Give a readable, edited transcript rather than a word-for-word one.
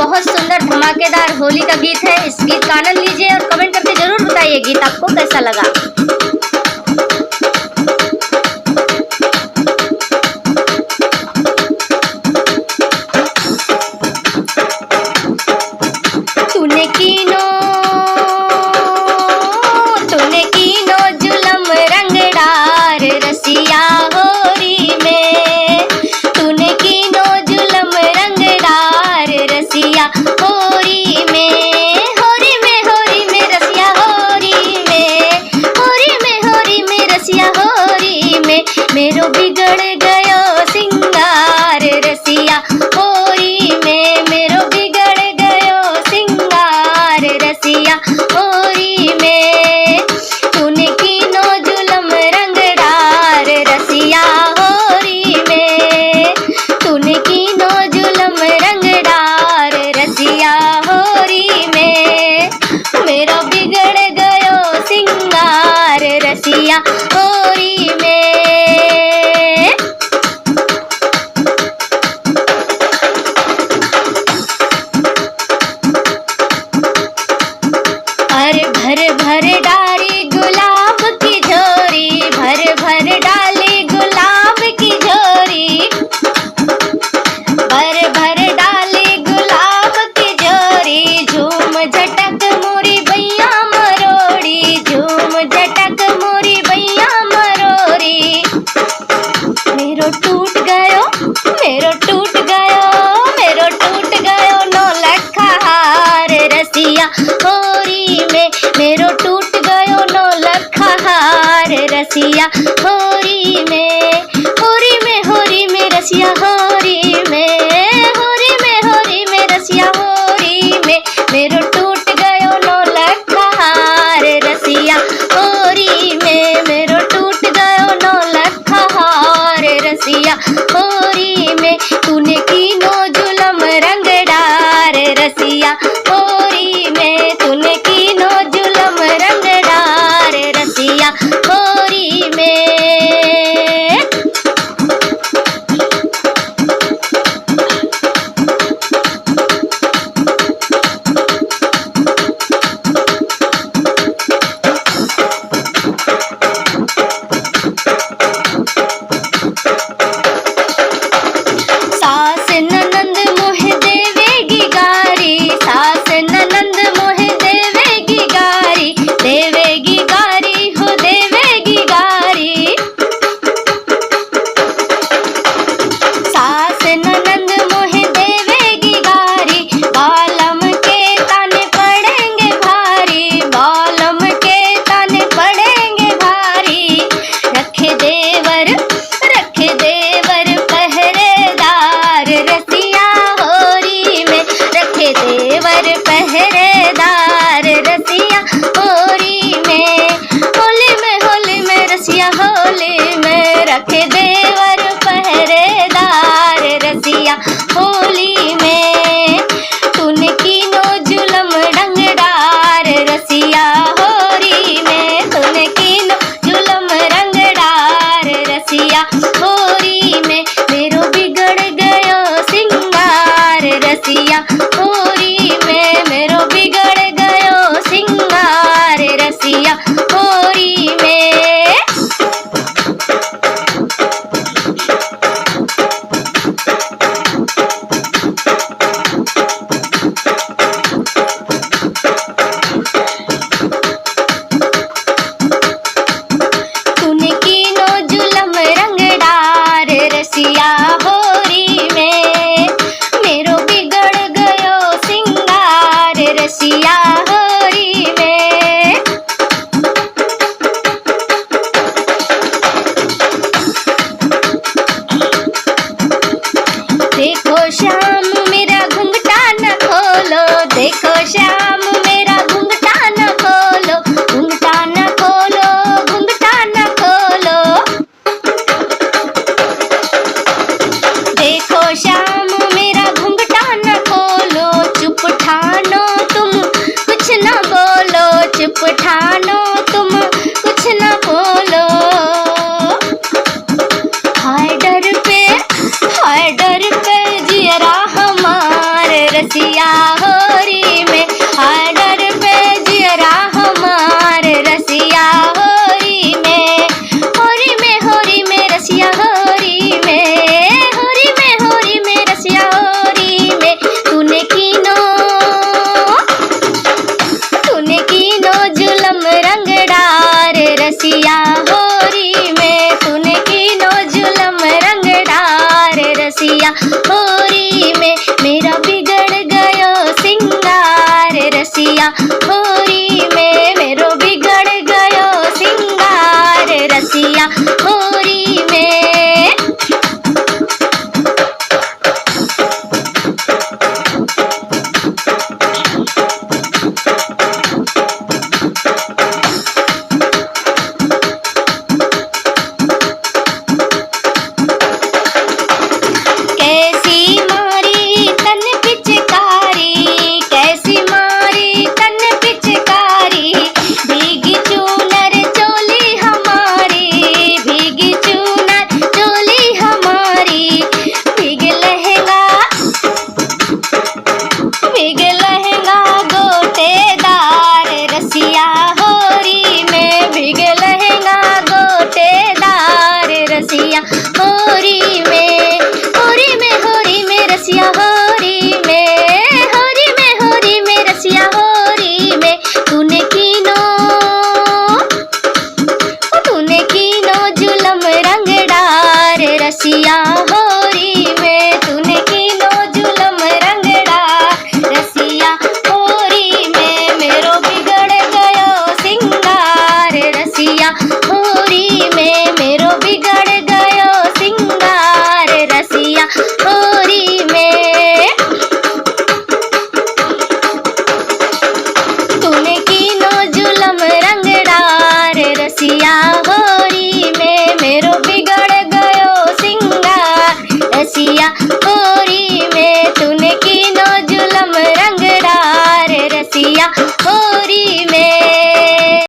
बहुत सुंदर धमाकेदार होली का गीत है। इस गीत का आनंद लीजिए और कमेंट करके जरूर बताइए गीत आपको कैसा लगा। तूने कीनो जुलम रंगदार रसिया होरी में, तूने कीनो जुलम रंगदार रसिया होरी में, होरी में रसिया होरी में, होरी में रसिया होरी में, मेरो बिगड़ गयो सिंगार रसिया होरी में, मेरो बिगड़ गयो सिंगार रसिया होरी में, तूने कीनो जुलम रंगदार रसिया होरी में, तूने कीनो जुलम रंगदार रसिया होरी में, मेरो बिगड़ गयो सिंगार रसिया होरी में। अरे भर डाली गुलाब की झोरी, भर डाली गुलाब की झोरी, भर डाली गुलाब की झोरी, झूम झटक मोरी बैया मरोड़ी, झूम झटक मोरी बैया मरोड़ी, मेरो टूट गयो नौ लखा हार रसिया होरी में, मेरो टूट गयो नौ लखा हार रसिया होरी में, होरी में रसिया होरी में, होरी में रसिया होरी में, मेरो टूट गयो नौ लखा हार रसिया होरी में, मेरो टूट गयो नौ लखा हार रसिया होरी में, तूने कीनो जुलम रंगदार रसिया होरी में, तूने कीनो जुलम रंगदार रसिया होरी में। सास ननंद मोह देवेगी गारी, सास ननंद मोह देवेगी गारी, देवेगी गारी हो देवेगी गारी, सास ननंद मोह देवेगी गारी, बालम के ताने पड़ेंगे भारी, बालम के ताने पड़ेंगे भारी, रखे देवर पहरेदार रसिया होरी में, रखे देवर पहरेदार रसिया होरी में, होली में रसिया होली में, रखे देवर पहरेदार रसिया होली में, तूने कीनो जुलम रंगदार रसिया होरी में, तूने कीनो जुलम रंगदार रसिया होरी में, मेरो बिगड़ गयो सिंगार रसिया होरी में, मेरो बिगड़ गयो सिंगार रसिया होरी में। तूने कीनो जुलम रंगदार रसिया होरी में, मेरो बिगड़ गयो रसिया होरी में, आडर पे जियरा हमार रसिया होरी में, होरी में रसिया होरी में, होरी में रसिया होरी में। तूने कीनो जुलम रंगडार रसिया होरी में, तूने कीनो जुलम रंगडार रसिया होरी में। मेरा बिगड़ गयो सिंगार रसिया होरी में, मेरो बिगड़ गयो सिंगार रसिया होरी में। कैसी मारी तन पिचकारी, कैसी मारी तन पिचकारी, भीगी चूनर चोली हमारी, भीगी चूनर चोली हमारी। भीग लहंगा गोटेदार रसिया होरी में, भीग लहंगा गोटेदार रसिया होरी में, होरी में रसिया होरी में, होरी में रसिया होरी में। तूने कीनो जुलम रंगडार रसिया होरी में, तूने कीनो जुलम रंगडार रसिया होरी में। मेरो बिगड़ गयो सिंगार रसिया होरी में, मेरो बिगड़ गयो सिंगार रसिया होरी में। तूने कीनो जुलम रंगडार रसिया होरी में, मेरो बिगड़ गयो सिंगार रसिया